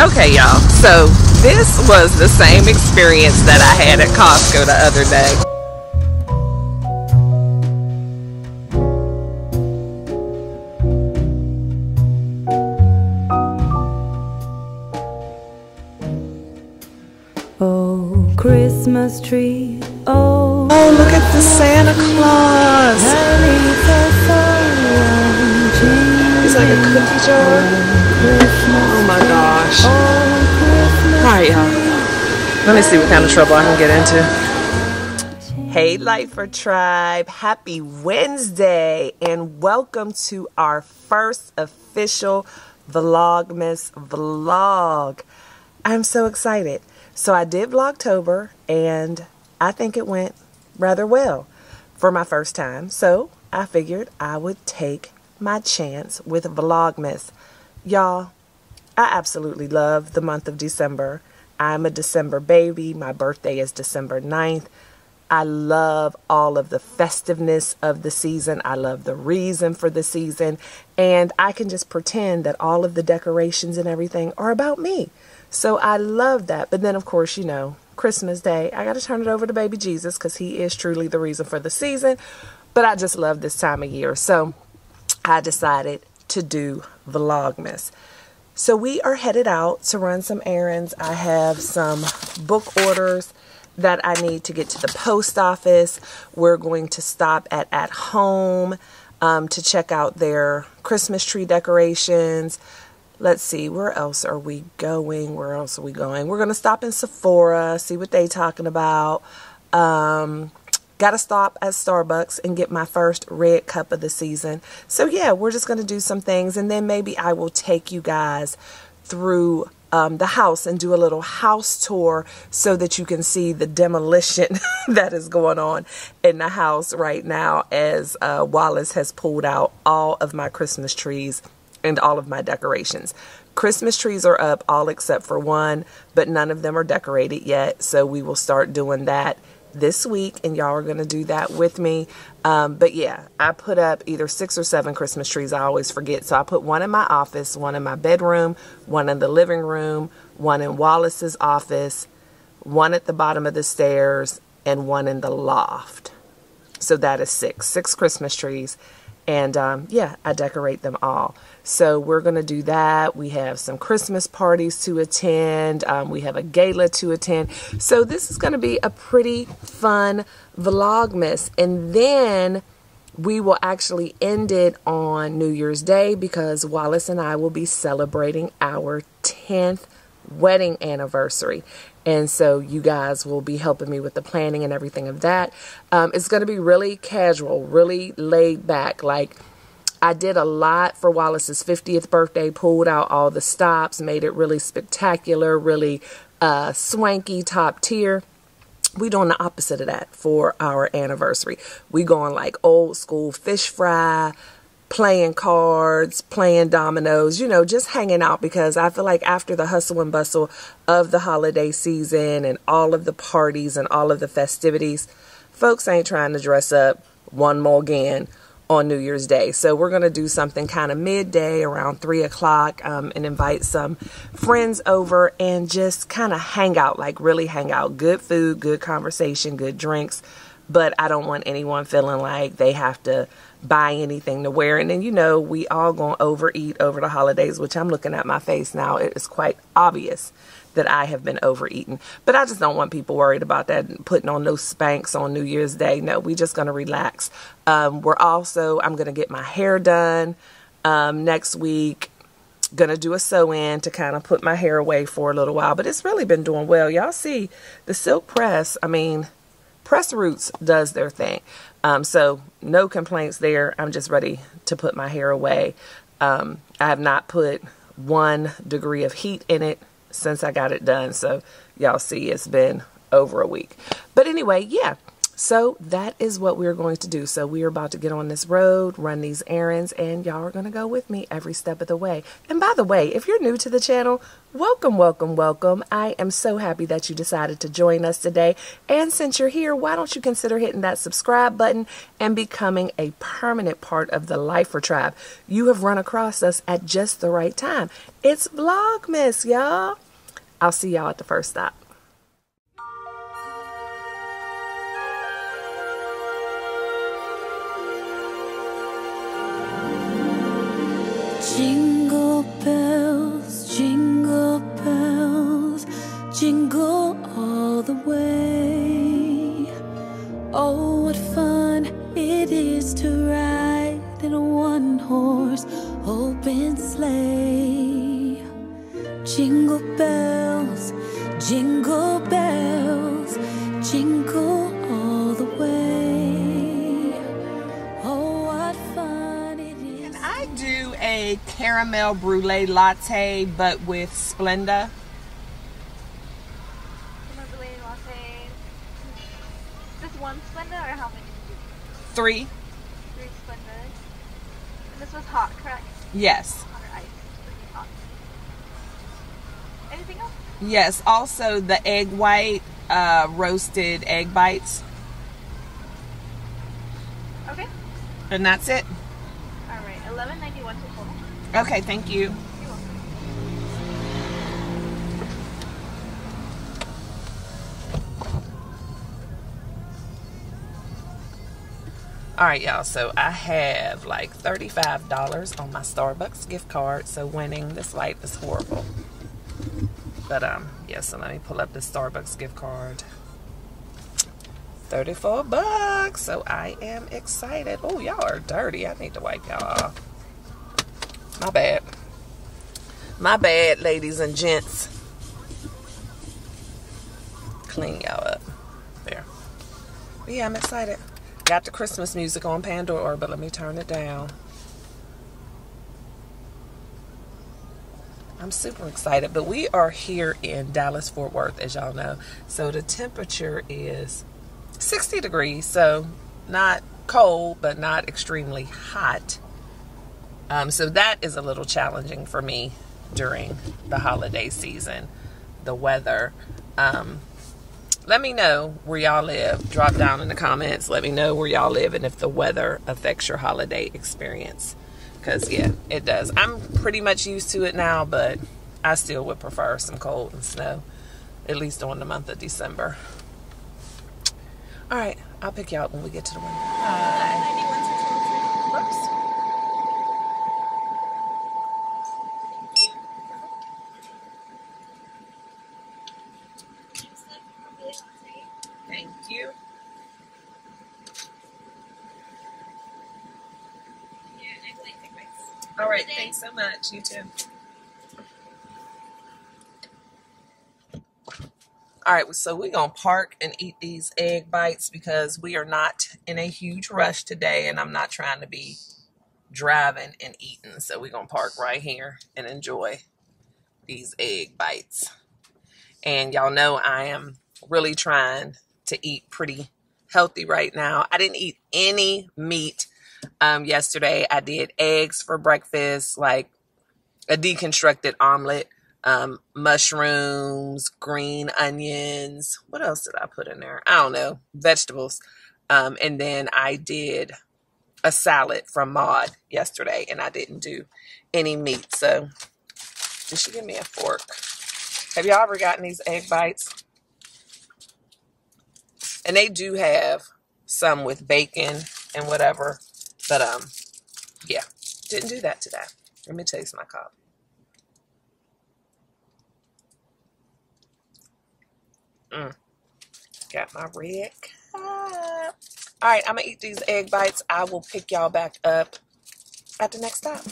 Okay, y'all, so this was the same experience that I had at Costco the other day. Oh, Christmas tree, oh, Look at the Santa Claus. He's like a cookie jar. Oh my gosh. Alright, y'all. Let me see what kind of trouble I can get into. Hey, Lifer Tribe. Happy Wednesday. And welcome to our first official VlogMas vlog. I'm so excited. So I did Vlogtober, and I think it went rather well for my first time. So I figured I would take my chance with VlogMas. Y'all, I absolutely love the month of December. I'm a December baby. My birthday is December 9th. I love all of the festiveness of the season. I love the reason for the season. And I can just pretend that all of the decorations and everything are about me. So I love that. But then, of course, you know, Christmas Day, I got to turn it over to baby Jesus because he is truly the reason for the season. But I just love this time of year. So I decided to do VlogMas. So we are headed out to run some errands. I have some book orders that I need to get to the post office. We're going to stop at home to check out their Christmas tree decorations. Let's see, where else are we going? Where else are we going? We're going to stop in Sephora, see what they talking about. Got to stop at Starbucks and get my first red cup of the season. So yeah, we're just going to do some things, and then maybe I will take you guys through the house and do a little house tour so that you can see the demolition that is going on in the house right now as Wallace has pulled out all of my Christmas trees and all of my decorations. Christmas trees are up, all except for one, but none of them are decorated yet. So we will start doing that this week, and y'all are going to do that with me. But yeah, I put up either 6 or 7 Christmas trees. I always forget. So I put one in my office, one in my bedroom, one in the living room, one in Wallace's office, one at the bottom of the stairs, and one in the loft. So that is 6 Christmas trees. And yeah, I decorate them all. So we're going to do that. We have some Christmas parties to attend. We have a gala to attend. So this is going to be a pretty fun VlogMas. And then we will actually end it on New Year's Day because Wallace and I will be celebrating our 10th wedding anniversary. And so you guys will be helping me with the planning and everything of that. It's going to be really casual, really laid back. Like, I did a lot for Wallace's 50th birthday, pulled out all the stops, made it really spectacular, really swanky, top tier. We doing the opposite of that for our anniversary. We going like old school fish fry, playing cards, playing dominoes, you know, just hanging out, because I feel like after the hustle and bustle of the holiday season and all of the parties and all of the festivities, folks ain't trying to dress up one more again on New Year's Day. So we're going to do something kind of midday around 3 o'clock and invite some friends over and just kind of hang out, like really hang out. Good food, good conversation, good drinks. But I don't want anyone feeling like they have to buy anything to wear. And then, you know, we all gonna overeat over the holidays, which I'm looking at my face now. It is quite obvious that I have been overeating. But I just don't want people worried about that and putting on those Spanx on New Year's Day. No, we just gonna relax. I'm gonna get my hair done next week. Gonna do a sew-in to kind of put my hair away for a little while. But it's really been doing well. Y'all see the silk press, I mean, Press Roots does their thing. So no complaints there. I'm just ready to put my hair away. I have not put 1 degree of heat in it since I got it done. So y'all see it's been over a week. But anyway, yeah. So that is what we're going to do. So we are about to get on this road, run these errands, and y'all are going to go with me every step of the way. And by the way, if you're new to the channel, welcome, welcome, welcome. I am so happy that you decided to join us today. And since you're here, why don't you consider hitting that subscribe button and becoming a permanent part of the Lifer Tribe. You have run across us at just the right time. It's VlogMas, y'all. I'll see y'all at the first stop. Jingle bells, jingle all the way. Oh, what fun it is to ride in a one-horse open sleigh. Jingle bells, jingle all the way. Oh, what fun it is. Can I do a caramel brulee latte but with Splenda? Caramel brulee latte. Just one Splenda or how many? 3. 3 Splendas. And this was hot, correct? Yes. Hot or ice? Really hot. Anything else? Yes, also the egg white roasted egg bites. Okay. And that's it. Alright, $11.91 to total. Okay, thank you. You're welcome. Alright, y'all, so I have like $35 on my Starbucks gift card, so winning this life is horrible. But yeah, so let me pull up the Starbucks gift card. 34 bucks. So I am excited. Oh, y'all are dirty. I need to wipe y'all off. My bad. My bad, ladies and gents. Clean y'all up. There. But yeah, I'm excited. Got the Christmas music on Pandora, but let me turn it down. I'm super excited, but we are here in Dallas, Fort Worth, as y'all know. So the temperature is 60 degrees, so not cold, but not extremely hot. So that is a little challenging for me during the holiday season, the weather. Let me know where y'all live. Drop down in the comments. Let me know where y'all live and if the weather affects your holiday experience. Because, yeah, it does. I'm pretty much used to it now, but I still would prefer some cold and snow, at least during the month of December. All right, I'll pick you out when we get to the window. Hi. Whoops. Thank you. All right, thanks so much. You too. All right, so we're going to park and eat these egg bites because we are not in a huge rush today, and I'm not trying to be driving and eating. So we're going to park right here and enjoy these egg bites. And y'all know I am really trying to eat pretty healthy right now. I didn't eat any meat yesterday. I did eggs for breakfast, like a deconstructed omelet, mushrooms, green onions. What else did I put in there? I don't know. Vegetables. And then I did a salad from Maud yesterday, and I didn't do any meat. So did she give me a fork? Have y'all ever gotten these egg bites? And they do have some with bacon and whatever. But, yeah, didn't do that today. Let me taste my cup. Got my red cup. All right, I'm going to eat these egg bites. I will pick y'all back up at the next stop.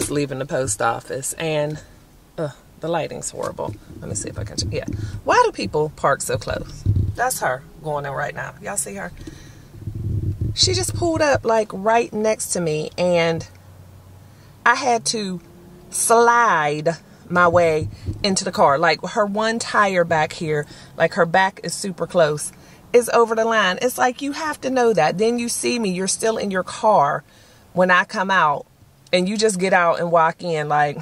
just leaving the post office, and the lighting's horrible. Let me see if I can. Yeah. Why do people park so close? That's her going in right now. Y'all see her? She just pulled up like right next to me, and I had to slide my way into the car. Like her one tire back here, like her back is super close, is over the line. It's like, you have to know that. Then you see me, you're still in your car when I come out, and you just get out and walk in like,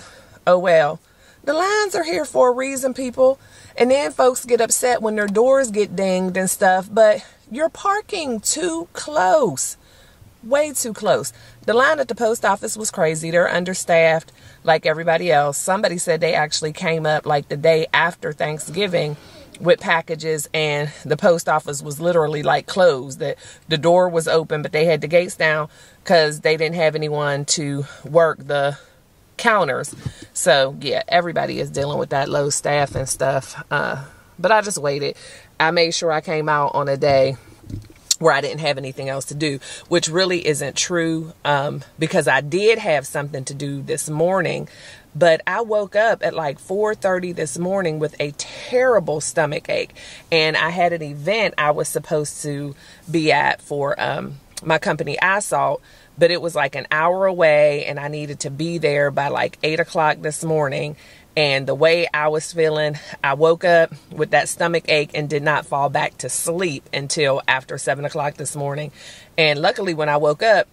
oh well. The lines are here for a reason, people. And then folks get upset when their doors get dinged and stuff, but you're parking too close. Way too close. The line at the post office was crazy. They're understaffed like everybody else. Somebody said they actually came up like the day after Thanksgiving with packages, and the post office was literally like closed. That the door was open, but they had the gates down because they didn't have anyone to work the counters. So yeah, everybody is dealing with that low staff and stuff. But I just waited. I made sure I came out on a day where I didn't have anything else to do, which really isn't true, because I did have something to do this morning. But I woke up at like 4:30 this morning with a terrible stomach ache, and I had an event I was supposed to be at for my company iSalt, but it was like an hour away, and I needed to be there by like 8 o'clock this morning. And the way I was feeling, I woke up with that stomach ache and did not fall back to sleep until after 7 o'clock this morning. And luckily when I woke up,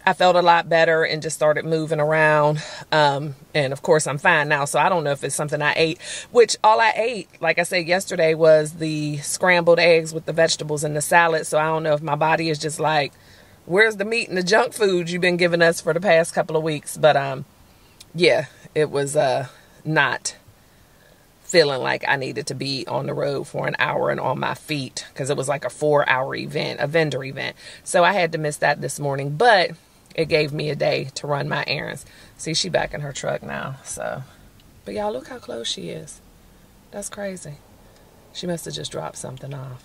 I felt a lot better and just started moving around. And of course I'm fine now. So I don't know if it's something I ate, which all I ate, like I said yesterday, was the scrambled eggs with the vegetables and the salad. So I don't know if my body is just like, where's the meat and the junk food you've been giving us for the past couple of weeks? But yeah, it was not feeling like I needed to be on the road for an hour and on my feet, because it was like a 4-hour event, a vendor event. So I had to miss that this morning, but it gave me a day to run my errands. See, she back in her truck now. So, but y'all, look how close she is. That's crazy. She must have just dropped something off.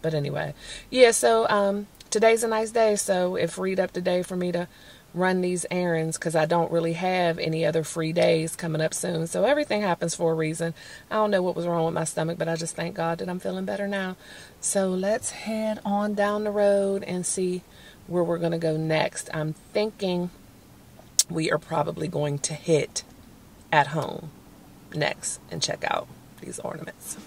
But anyway, yeah, so today's a nice day, so it freed up the day for me to run these errands, because I don't really have any other free days coming up soon. So everything happens for a reason. I don't know what was wrong with my stomach, but I just thank God that I'm feeling better now. So let's head on down the road and see where we're going to go next. I'm thinking we are probably going to hit At Home next and check out these ornaments.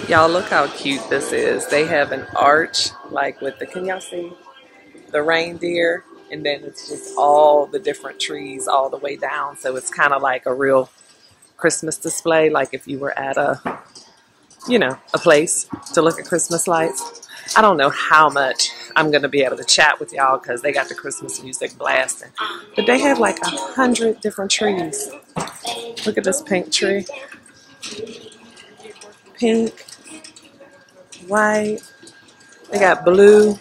Y'all, look how cute this is. They have an arch, like with the, can y'all see the reindeer? And then it's just all the different trees all the way down. So it's kind of like a real Christmas display, like if you were at a, you know, a place to look at Christmas lights. I don't know how much I'm going to be able to chat with y'all because they got the Christmas music blasting. But they have like 100 different trees. Look at this pink tree. Pink. White, they got blue,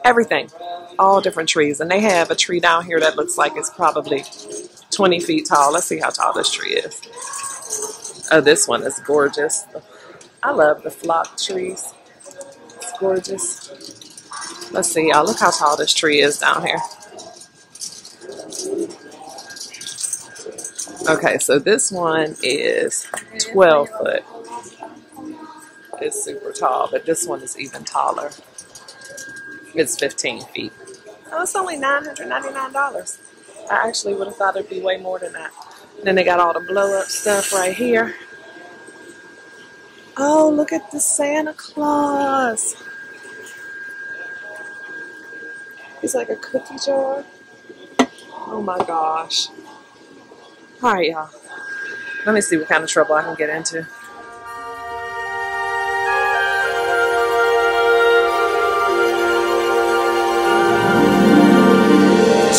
everything, all different trees. And they have a tree down here that looks like it's probably 20 feet tall. Let's see how tall this tree is. Oh, this one is gorgeous. I love the flock trees. It's gorgeous. Let's see, y'all, look how tall this tree is down here. Okay, so this one is 12 foot. It's super tall, but this one is even taller. It's 15 feet. Oh, it's only $999. I actually would have thought it'd be way more than that. And then they got all the blow-up stuff right here. Oh, look at the Santa Claus. He's like a cookie jar. Oh my gosh. All right, y'all. Let me see what kind of trouble I can get into.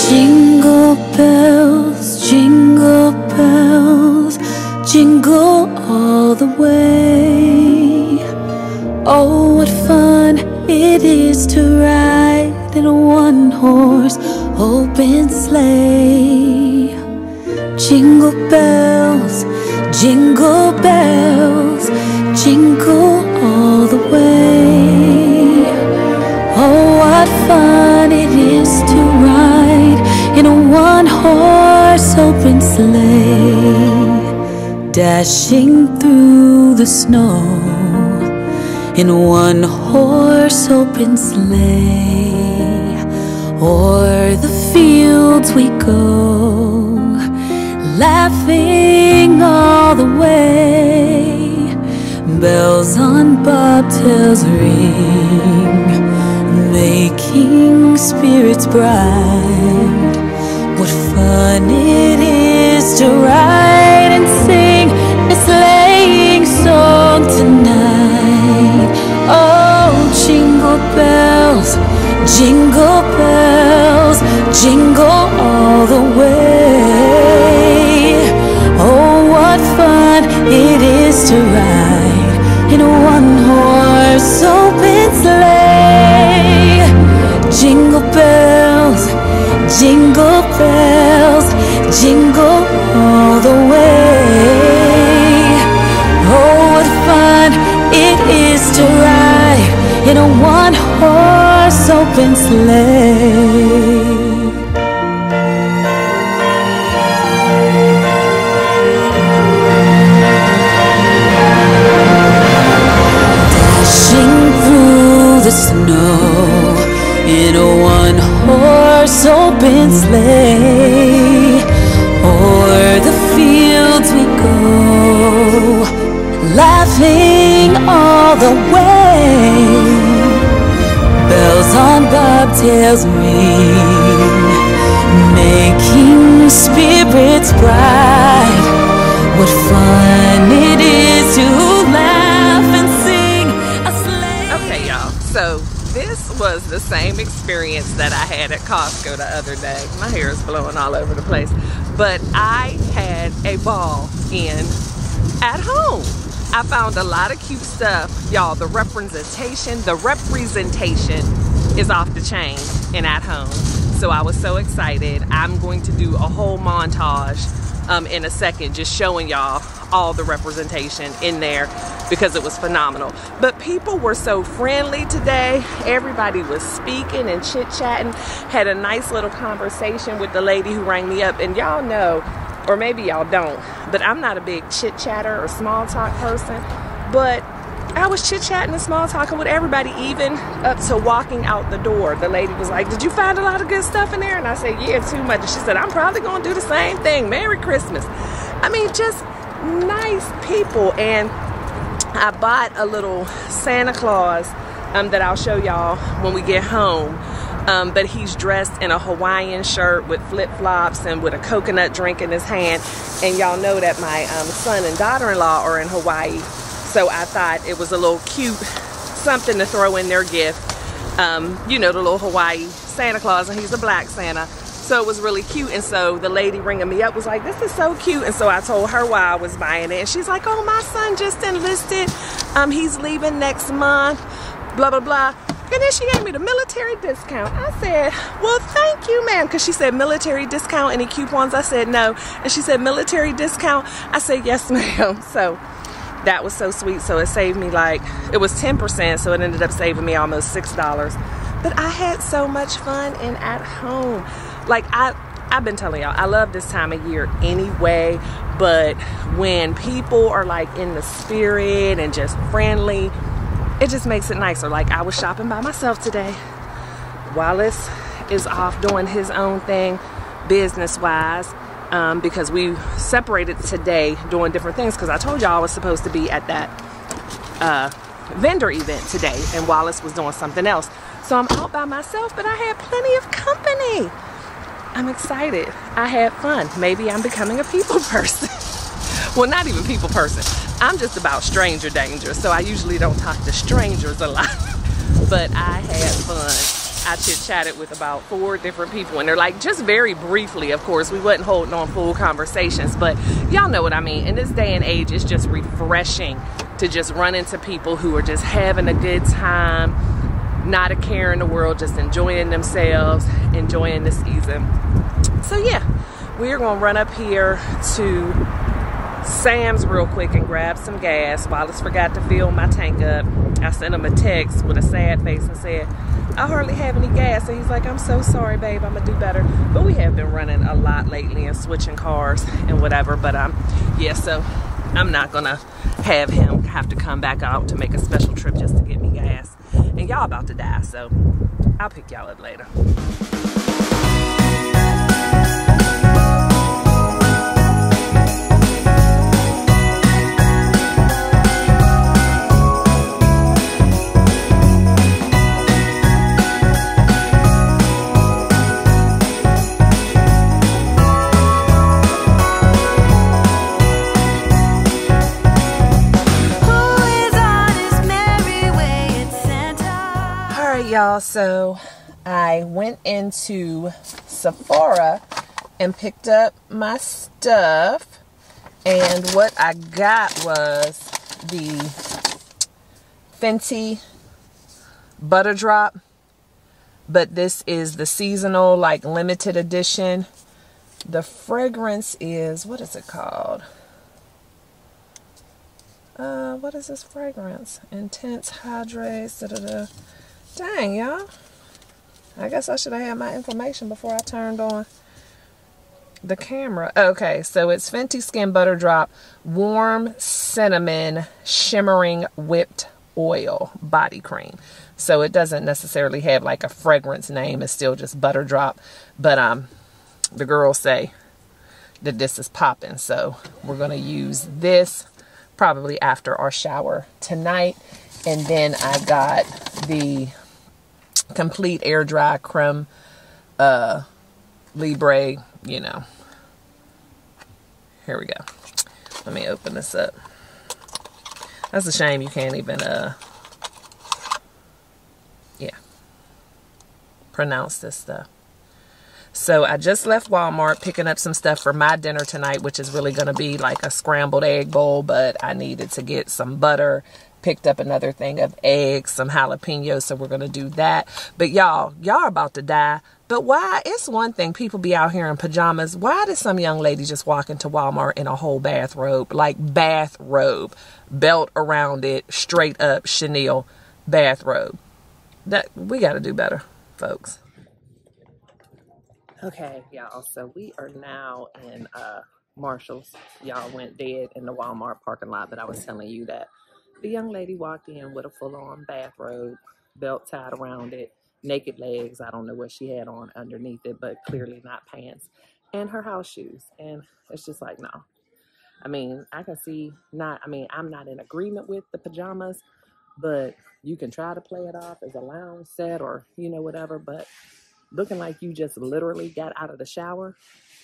Jingle bells, jingle bells, jingle all the way. Oh, what fun it is to ride in a one-horse open sleigh. Jingle bells, jingle bells, jingle all the way. Oh, what fun it is to ride in a one-horse open sleigh. Dashing through the snow in a one-horse open sleigh. O'er the fields we go, laughing all the way. Bells on bobtails ring, making spirits bright. What fun it is to ride and sing a sleighing song tonight. Oh, jingle bells, jingle bells, jingle all the way. Oh, what fun it is to ride in a one-horse open sleigh. Jingle bells, jingle bells, jingle all the way. Oh, what fun it is to ride in a one-horse open sleigh. The snow in a one-horse open sleigh. O'er the fields we go, laughing all the way. Bells on bobtails ring, making spirits bright. What fun it is to laugh and sing a sleigh. Okay, y'all. So this was the same experience that I had at Costco the other day. My hair is blowing all over the place. But I had a ball at home. I found a lot of cute stuff. Y'all, the representation is off the chain in at home. So I was so excited. I'm going to do a whole montage in a second, just showing y'all all the representation in there because it was phenomenal. But people were so friendly today. Everybody was speaking and chit-chatting. Had a nice little conversation with the lady who rang me up. And y'all know, or maybe y'all don't, but I'm not a big chit-chatter or small talk person. But I was chit-chatting and small talking with everybody, even up to walking out the door. The lady was like, "Did you find a lot of good stuff in there?" And I said, "Yeah, too much." And she said, "I'm probably gonna do the same thing. Merry Christmas." I mean, just nice people. And I bought a little Santa Claus that I'll show y'all when we get home. But he's dressed in a Hawaiian shirt with flip-flops and with a coconut drink in his hand. And y'all know that my son and daughter-in-law are in Hawaii. So I thought it was a little cute something to throw in their gift. You know, the little Hawaii Santa Claus, and he's a black Santa. So it was really cute. And so the lady ringing me up was like, "This is so cute." And so I told her why I was buying it. And she's like, "Oh, my son just enlisted. He's leaving next month, blah, blah, blah." And then she gave me the military discount. I said, "Well, thank you, ma'am." Because she said, "Military discount, any coupons?" I said, "No." And she said, "Military discount?" I said, "Yes, ma'am." So that was so sweet. So it saved me, like, it was 10%, so it ended up saving me almost $6. But I had so much fun and at home. Like, I've been telling y'all, I love this time of year anyway, but when people are like in the spirit and just friendly, it just makes it nicer. Like, I was shopping by myself today. Wallace is off doing his own thing business-wise. Because we separated today doing different things, because I told y'all I was supposed to be at that vendor event today, and Wallace was doing something else. So I'm out by myself, but I had plenty of company. I'm excited. I had fun. Maybe I'm becoming a people person. Well, not even people person. I'm just about stranger danger, so I usually don't talk to strangers a lot. But I had fun. I chit-chatted with about 4 different people, and they're like, just very briefly, of course, we wasn't holding on full conversations, but y'all know what I mean. In this day and age, it's just refreshing to just run into people who are just having a good time, not a care in the world, just enjoying themselves, enjoying the season. So yeah, we're gonna run up here to Sam's real quick and grab some gas. Wallace forgot to fill my tank up. I sent him a text with a sad face and said, I hardly have any gas. And he's like, I'm so sorry, babe, I'm gonna do better. But we have been running a lot lately and switching cars and whatever. But yeah, so I'm not gonna have him have to come back out to make a special trip just to get me gas. And y'all about to die, so I'll pick y'all up later. Y'all, so I went into Sephora and picked up my stuff, and what I got was the Fenty Butter Drop, but this is the seasonal, like, limited edition. The fragrance is, what is it called? What is this fragrance? Intense Hydrates, da-da-da. Dang, y'all. I guess I should have had my information before I turned on the camera. Okay, so it's Fenty Skin Butter Drop Warm Cinnamon Shimmering Whipped Oil Body Cream. So it doesn't necessarily have like a fragrance name. It's still just Butter Drop. But the girls say that this is popping. So we're going to use this probably after our shower tonight. And then I got the Complete Air Dry Creme Libre, you know. Here we go. Let me open this up. That's a shame you can't even pronounce this stuff. So I just left Walmart picking up some stuff for my dinner tonight, which is really going to be like a scrambled egg bowl, but I needed to get some butter. Picked up another thing of eggs, some jalapenos, so we're going to do that. But y'all are about to die. But why? It's one thing, people be out here in pajamas. Why did some young lady just walk into Walmart in a whole bathrobe? Like bathrobe. Belt around it, straight up Chanel bathrobe. That we got to do better, folks. Okay, y'all, so we are now in Marshall's. Y'all went dead in the Walmart parking lot, but I was telling you that the young lady walked in with a full-on bathrobe, belt tied around it, naked legs. I don't know what she had on underneath it, but clearly not pants, and her house shoes. And it's just like, no. I mean, I can see I'm not in agreement with the pajamas, but you can try to play it off as a lounge set or, you know, whatever. But looking like you just literally got out of the shower,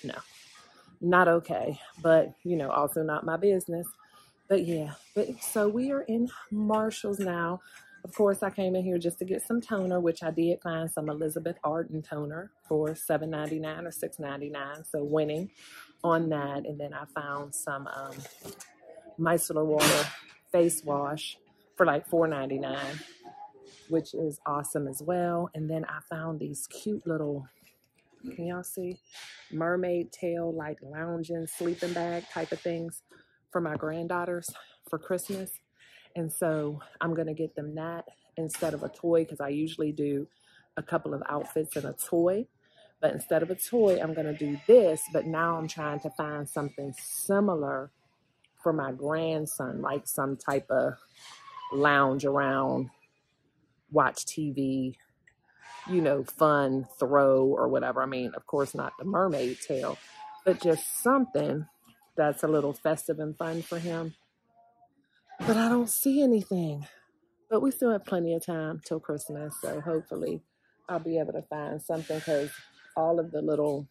no, not okay. But, you know, also not my business. But yeah, so we are in Marshall's now. Of course, I came in here just to get some toner, which I did find some Elizabeth Arden toner for $7.99 or $6.99. So winning on that. And then I found some micellar water face wash for like $4.99, which is awesome as well. And then I found these cute little, can y'all see? Mermaid tail, like lounging sleeping bag type of things for my granddaughters for Christmas. And so I'm going to get them that instead of a toy, because I usually do a couple of outfits and a toy. But instead of a toy, I'm going to do this. But now I'm trying to find something similar for my grandson, like some type of lounge around, watch TV, you know, fun throw or whatever. I mean, of course, not the mermaid tail, but just something that's a little festive and fun for him. But I don't see anything. But we still have plenty of time till Christmas, so hopefully I'll be able to find something, because all of the little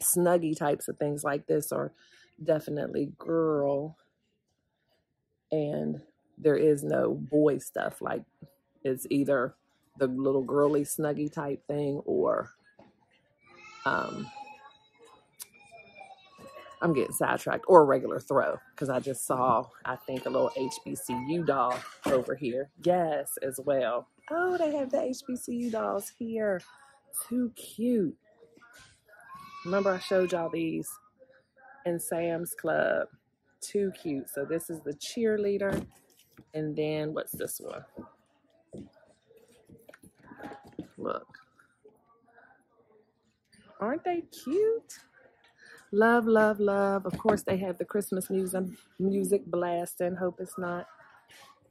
snuggie types of things like this are definitely girl, and there is no boy stuff. Like, it's either the little girly snuggie type thing, or I'm getting sidetracked, or a regular throw, because I just saw, I think, a little HBCU doll over here. Yes, as well. Oh, they have the HBCU dolls here. Too cute. Remember I showed y'all these in Sam's Club. Too cute. So this is the cheerleader. And then what's this one? Look. Aren't they cute? Love, love, love. Of course, they have the Christmas music blasting. Hope it's not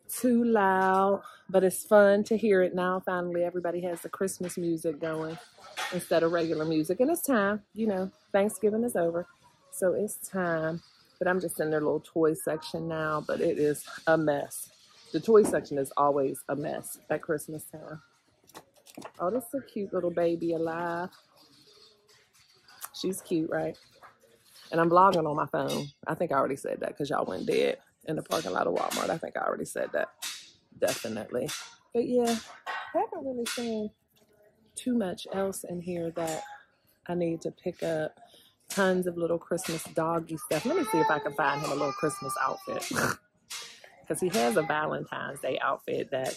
too loud, but it's fun to hear it now. Finally, everybody has the Christmas music going instead of regular music. And it's time, you know, Thanksgiving is over. So it's time. But I'm just in their little toy section now, but it is a mess. The toy section is always a mess at Christmas time. Oh, this is a cute little baby alive. She's cute, right? And I'm vlogging on my phone. I think I already said that because y'all went dead in the parking lot of Walmart. I think I already said that. Definitely. But yeah, I haven't really seen too much else in here that I need to pick up. Tons of little Christmas doggy stuff. Let me see if I can find him a little Christmas outfit. Because he has a Valentine's Day outfit that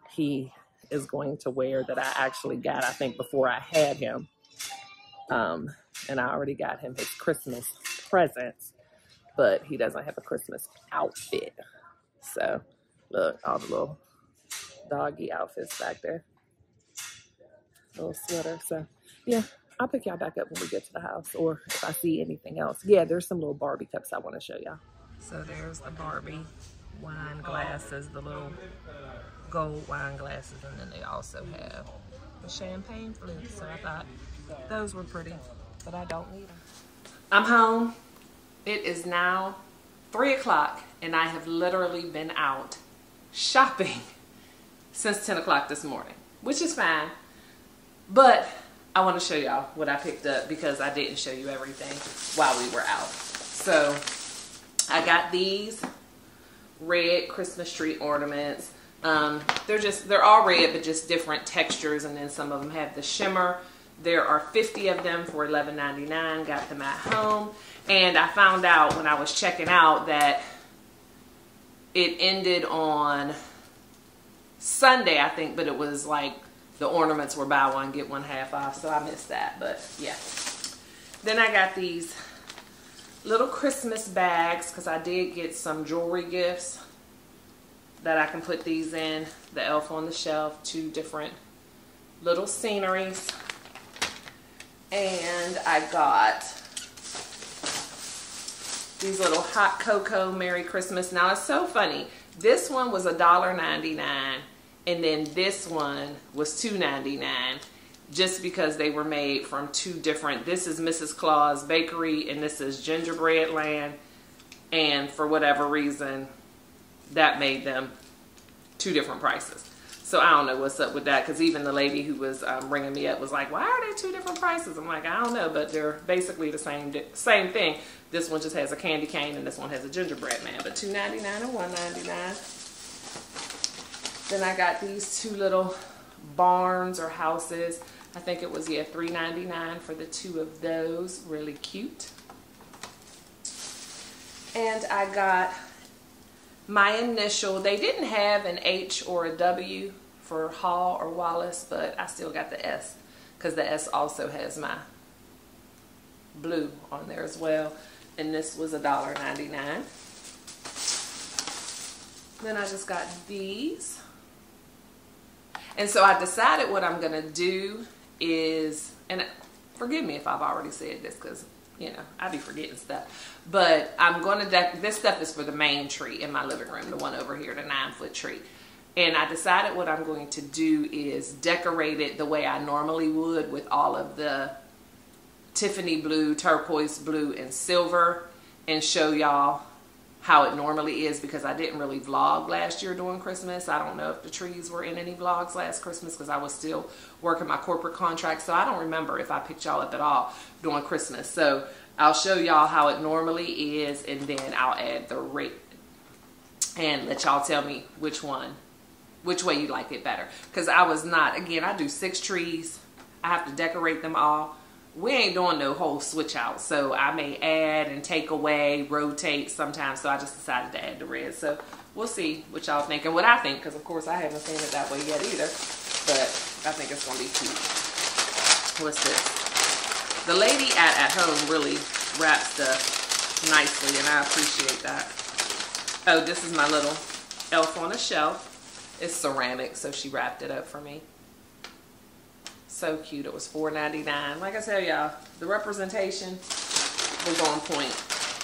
he is going to wear that I actually got, I think, before I had him. And I already got him his Christmas presents, but he doesn't have a Christmas outfit. So, look, all the little doggy outfits back there. Little sweater. So, yeah, I'll pick y'all back up when we get to the house, or if I see anything else. Yeah, there's some little Barbie cups I want to show y'all. So, there's the Barbie wine glasses, the little gold wine glasses, and then they also have the champagne flute. So, I thought those were pretty, but I don't need them. I'm home. It is now 3 o'clock, and I have literally been out shopping since 10 o'clock this morning, which is fine. But I want to show y'all what I picked up because I didn't show you everything while we were out. So I got these red Christmas tree ornaments. They're all red, but just different textures, and then some of them have the shimmer. There are 50 of them for $11.99. Got them at home. And I found out when I was checking out that it ended on Sunday, I think, but it was like the ornaments were buy one, get one half off. So I missed that, but yeah. Then I got these little Christmas bags because I did get some jewelry gifts that I can put these in. The Elf on the Shelf, 2 different little sceneries. And I got these little hot cocoa Merry Christmas. Now it's so funny. This one was $1.99, and then this one was $2.99, just because they were made from 2 different. This is Mrs. Claus Bakery, and this is Gingerbread Land. And for whatever reason, that made them 2 different prices. So I don't know what's up with that, because even the lady who was ringing me up was like, why are they 2 different prices? I'm like, I don't know, but they're basically the same thing. This one just has a candy cane, and this one has a gingerbread man, but $2.99 and $1.99. Then I got these 2 little barns or houses. I think it was, yeah, $3.99 for the 2 of those. Really cute. And I got my initial. They didn't have an H or a W for Hall or Wallace, but I still got the S because the S also has my blue on there as well. And this was $1.99. Then I just got these. And so I decided what I'm going to do is, and forgive me if I've already said this because, you know, I be forgetting stuff. But I'm going to, this stuff is for the main tree in my living room, the one over here, the 9-foot tree. And I decided what I'm going to do is decorate it the way I normally would, with all of the Tiffany blue, turquoise blue, and silver, and show y'all how it normally is, because I didn't really vlog last year during Christmas. I don't know if the trees were in any vlogs last Christmas because I was still working my corporate contract. So I don't remember if I picked y'all up at all during Christmas. So I'll show y'all how it normally is, and then I'll add the rate and let y'all tell me which one which way you like it better. Because I was not, again, I do 6 trees. I have to decorate them all. We ain't doing no whole switch out. So I may add and take away, rotate sometimes. So I just decided to add the red. So we'll see what y'all think and what I think. Because of course I haven't seen it that way yet either. But I think it's going to be cute. What's this? The lady at home really wraps stuff nicely. And I appreciate that. Oh, this is my little elf on a shelf. It's ceramic, so she wrapped it up for me. So cute. It was $4.99. Like I tell y'all, the representation was on point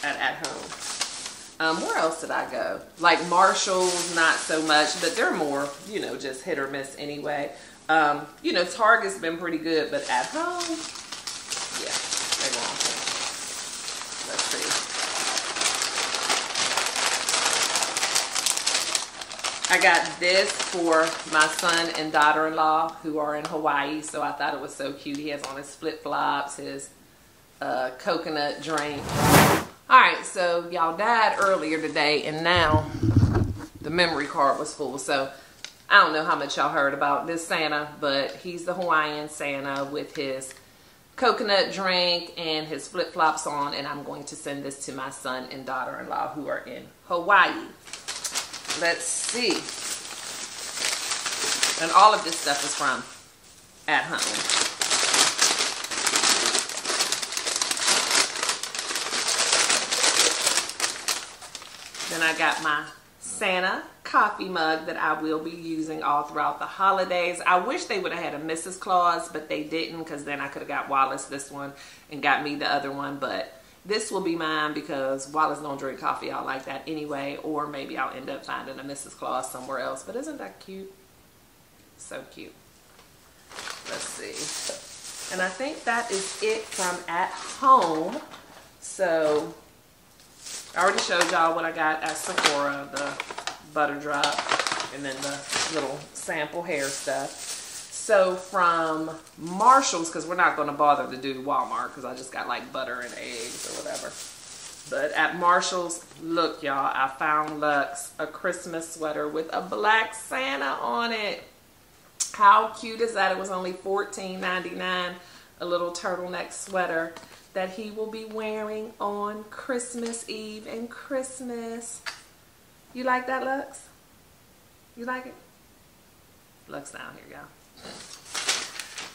at home. Where else did I go? Like Marshall's, not so much, but they're more, you know, just hit or miss anyway. You know, Target's been pretty good, but at home, yeah, they were on point. Let's see. I got this for my son and daughter-in-law who are in Hawaii, so I thought it was so cute. He has on his flip-flops, his coconut drink. Alright, so y'all died earlier today, and now the memory card was full. So I don't know how much y'all heard about this Santa, but he's the Hawaiian Santa with his coconut drink and his flip-flops on, and I'm going to send this to my son and daughter-in-law who are in Hawaii. Let's see. And all of this stuff is from at home. Then I got my Santa coffee mug that I will be using all throughout the holidays. I wish they would have had a Mrs. Claus, but they didn't, because then I could have got Wallace this one and got me the other one. But this will be mine because Wallace don't drink coffee out like that anyway, or maybe I'll end up finding a Mrs. Claus somewhere else. But isn't that cute? So cute. Let's see. And I think that is it from at home. So I already showed y'all what I got at Sephora, the butter drop and then the little sample hair stuff. So from Marshall's, because we're not going to bother to do Walmart because I just got like butter and eggs or whatever. But at Marshall's, look y'all, I found Lux a Christmas sweater with a black Santa on it. How cute is that? It was only $14.99, a little turtleneck sweater that he will be wearing on Christmas Eve and Christmas. You like that, Lux? You like it? Lux down here, y'all.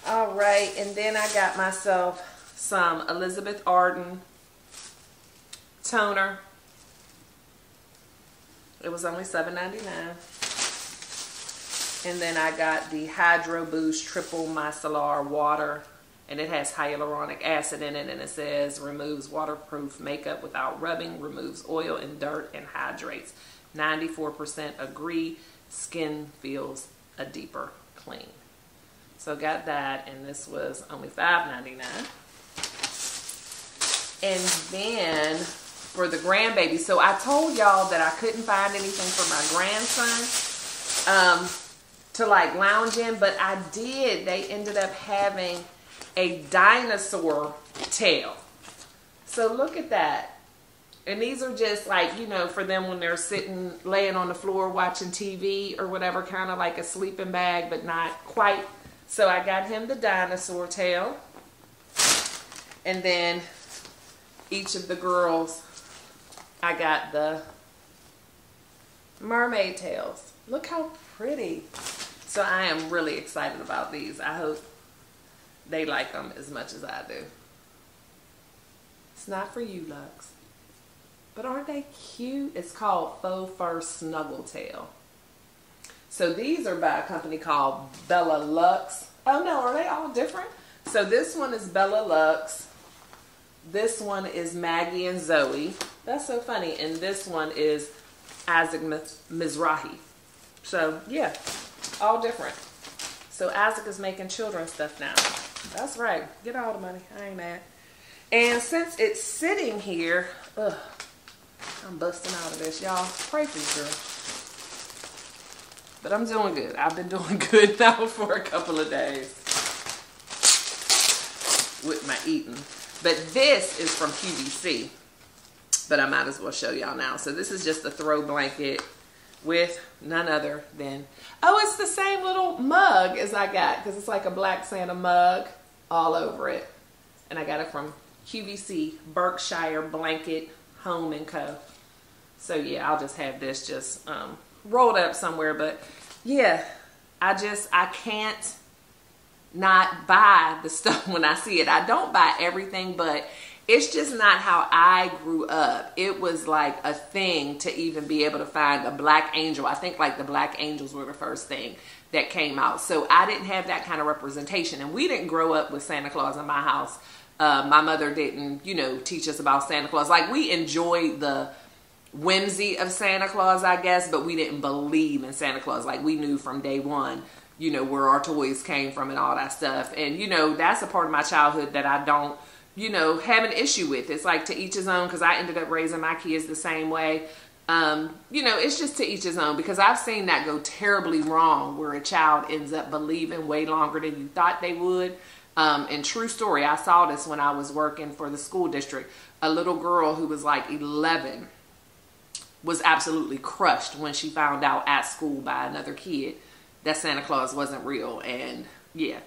All right, and then I got myself some Elizabeth Arden toner. It was only $7.99. And then I got the Hydro Boost Triple Micellar Water, and it has hyaluronic acid in it, and it says removes waterproof makeup without rubbing, removes oil and dirt, and hydrates. 94% agree, skin feels a deeper clean. So got that, and this was only $5.99. And then for the grandbaby, so I told y'all that I couldn't find anything for my grandson to like lounge in, but I did. They ended up having a dinosaur tail. So look at that. And these are just like, you know, for them when they're sitting, laying on the floor watching TV or whatever, kind of like a sleeping bag, but not quite. So I got him the dinosaur tail. And then each of the girls, I got the mermaid tails. Look how pretty. So I am really excited about these. I hope they like them as much as I do. It's not for you, Lux. But aren't they cute? It's called Faux Fur Snuggle Tail. So these are by a company called Bella Lux. Oh no, are they all different? So this one is Bella Lux. This one is Maggie and Zoe. That's so funny. And this one is Isaac Mizrahi. So yeah, all different. So Isaac is making children's stuff now. That's right. Get all the money. I ain't mad. And since it's sitting here, I'm busting out of this, y'all. Pray for you, girl. But I'm doing good. I've been doing good now for a couple of days with my eating. But this is from QVC. But I might as well show y'all now. So this is just a throw blanket with none other than, oh, it's the same little mug as I got, because it's like a black Santa mug all over it. And I got it from QVC, Berkshire Blanket Home & Co. So yeah, I'll just have this just rolled up somewhere. But yeah, I can't not buy the stuff when I see it. I don't buy everything, but it's just not how I grew up. It was like a thing to even be able to find a black angel. I think like the black angels were the first thing that came out. So I didn't have that kind of representation. And we didn't grow up with Santa Claus in my house. My mother didn't, you know, teach us about Santa Claus. Like, we enjoyed the whimsy of Santa Claus, I guess, but we didn't believe in Santa Claus. Like, we knew from day one, you know, where our toys came from and all that stuff. And, you know, that's a part of my childhood that I don't, you know, have an issue with. It's like to each his own, because I ended up raising my kids the same way. You know, it's just to each his own, because I've seen that go terribly wrong, where a child ends up believing way longer than you thought they would. And true story, I saw this when I was working for the school district. A little girl who was like 11 was absolutely crushed when she found out at school by another kid that Santa Claus wasn't real. And yeah,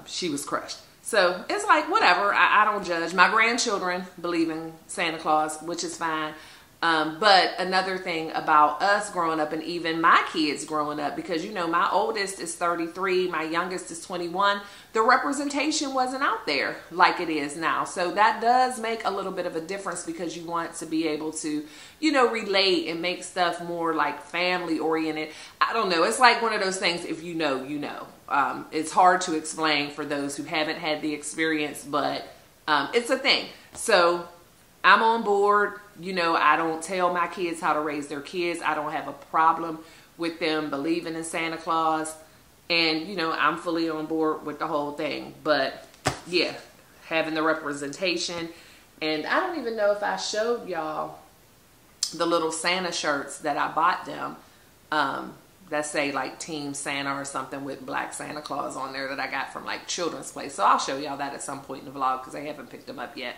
she was crushed. So it's like, whatever, I don't judge. My grandchildren believe in Santa Claus, which is fine. But another thing about us growing up, and even my kids growing up, because, you know, my oldest is 33, my youngest is 21, the representation wasn't out there like it is now. So that does make a little bit of a difference, because you want to be able to, you know, relate and make stuff more like family oriented. I don't know. It's like one of those things, if you know, you know. It's hard to explain for those who haven't had the experience, but it's a thing. So I'm on board. You know, I don't tell my kids how to raise their kids. I don't have a problem with them believing in Santa Claus. And, you know, I'm fully on board with the whole thing. But, yeah, having the representation. And I don't even know if I showed y'all the little Santa shirts that I bought them. That say, like, Team Santa or something with Black Santa Claus on there that I got from, like, Children's Place. So I'll show y'all that at some point in the vlog, because I haven't picked them up yet.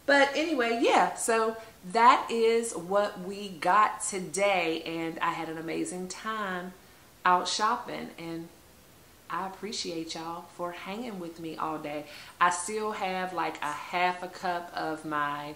But anyway, yeah, so that is what we got today, and I had an amazing time out shopping, and I appreciate y'all for hanging with me all day. I still have like a half a cup of my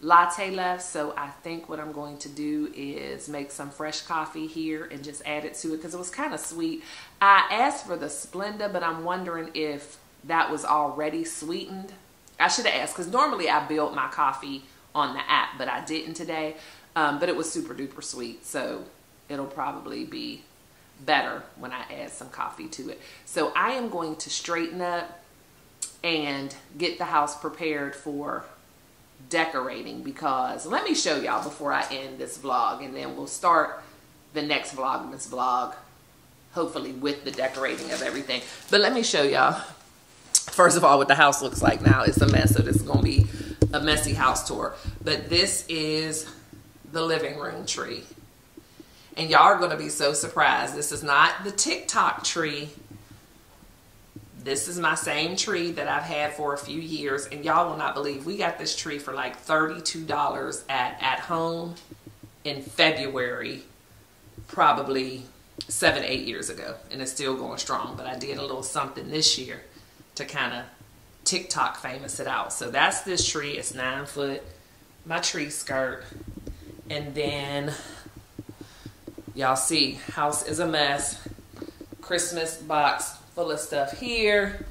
latte left, so I think what I'm going to do is make some fresh coffee here and just add it to it, because it was kind of sweet. I asked for the Splenda, but I'm wondering if that was already sweetened. I should have asked, because normally I build my coffee on the app, but I didn't today. But it was super duper sweet, so it'll probably be better when I add some coffee to it. So I am going to straighten up and get the house prepared for decorating, because let me show y'all before I end this vlog, and then we'll start the next VlogMas vlog, hopefully with the decorating of everything. But let me show y'all. First of all, what the house looks like now. It's a mess, so this is going to be a messy house tour. But this is the living room tree. And y'all are going to be so surprised. This is not the TikTok tree. This is my same tree that I've had for a few years. And y'all will not believe, we got this tree for like $32 at home in February, probably 7-8 years ago. And it's still going strong. But I did a little something this year to kind of TikTok famous it out. So that's this tree. It's 9 foot. My tree skirt. And then y'all see, house is a mess. Christmas box full of stuff here.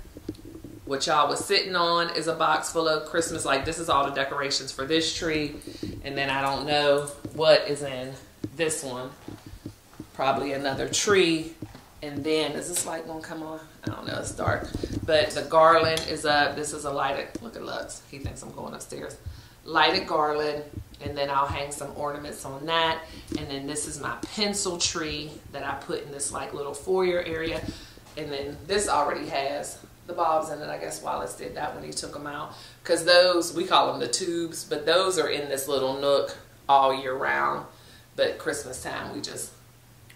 What y'all was sitting on is a box full of Christmas. Like, this is all the decorations for this tree. And then I don't know what is in this one. Probably another tree. And then, is this light gonna come on? I don't know, it's dark. But the garland is up. This is a lighted, look at Lux. He thinks I'm going upstairs. Lighted garland. And then I'll hang some ornaments on that. And then this is my pencil tree that I put in this like little foyer area. And then this already has the bulbs in it. I guess Wallace did that when he took them out. Because those, we call them the tubes. But those are in this little nook all year round. But Christmas time, we just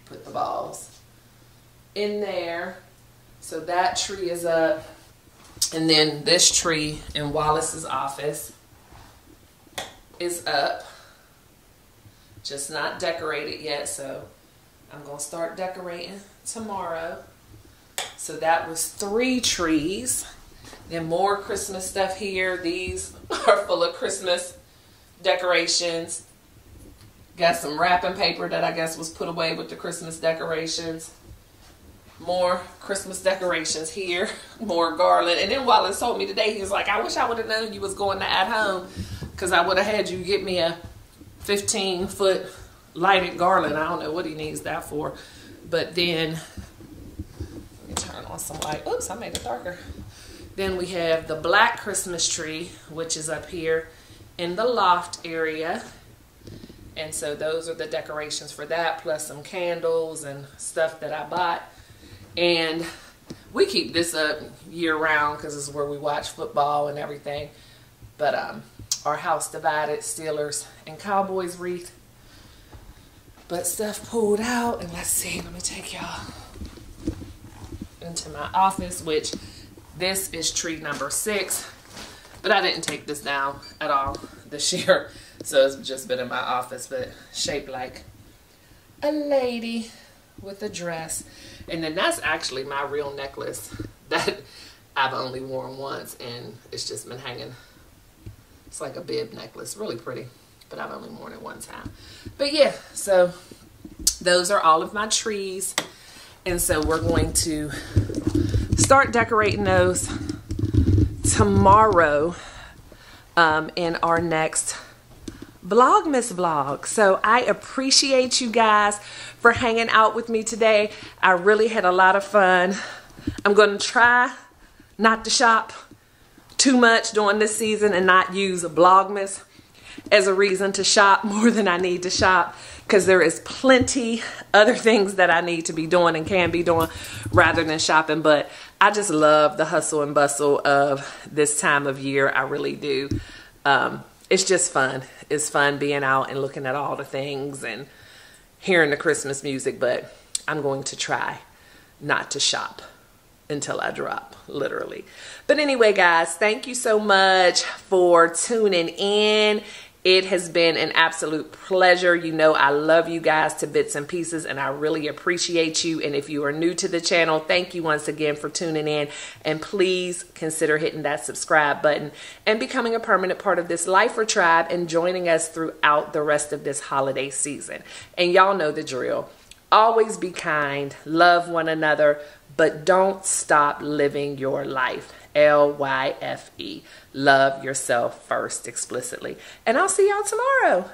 put the balls in there. So that tree is up. And then this tree in Wallace's office is up. just not decorated yet, so I'm gonna start decorating tomorrow. So that was 3 trees. Then more Christmas stuff here. These are full of Christmas decorations. Got some wrapping paper that I guess was put away with the Christmas decorations. More Christmas decorations here. More garland. And then Wallace told me today, he was like, I wish I would have known you was going to At Home, because I would have had you get me a 15-foot lighted garland. I don't know what he needs that for. But then, let me turn on some light. Oops, I made it darker. Then we have the black Christmas tree, which is up here in the loft area. And so those are the decorations for that, plus some candles and stuff that I bought. And we keep this up year round because this is where we watch football and everything. But our house divided, Steelers and Cowboys wreath. But stuff pulled out, and let's see, let me take y'all into my office, which this is tree number 6. But I didn't take this down at all this year. So it's just been in my office, but shaped like a lady with a dress. And then that's actually my real necklace that I've only worn once, and it's just been hanging. It's like a bib necklace, really pretty, but I've only worn it one time. But yeah, so those are all of my trees. And so we're going to start decorating those tomorrow in our next VlogMas vlog. So I appreciate you guys for hanging out with me today. I really had a lot of fun. I'm going to try not to shop too much during this season and not use VlogMas as a reason to shop more than I need to shop, because there is plenty other things that I need to be doing and can be doing rather than shopping. But I just love the hustle and bustle of this time of year. I really do. It's just fun. It's fun being out and looking at all the things and hearing the Christmas music, but I'm going to try not to shop until I drop, literally. But anyway, guys, thank you so much for tuning in. It has been an absolute pleasure. You know I love you guys to bits and pieces, and I really appreciate you. And if you are new to the channel, thank you once again for tuning in. And please consider hitting that subscribe button and becoming a permanent part of this lifer tribe and joining us throughout the rest of this holiday season. And y'all know the drill. Always be kind, love one another, but don't stop living your life. LYFE. Love yourself first explicitly. And I'll see y'all tomorrow.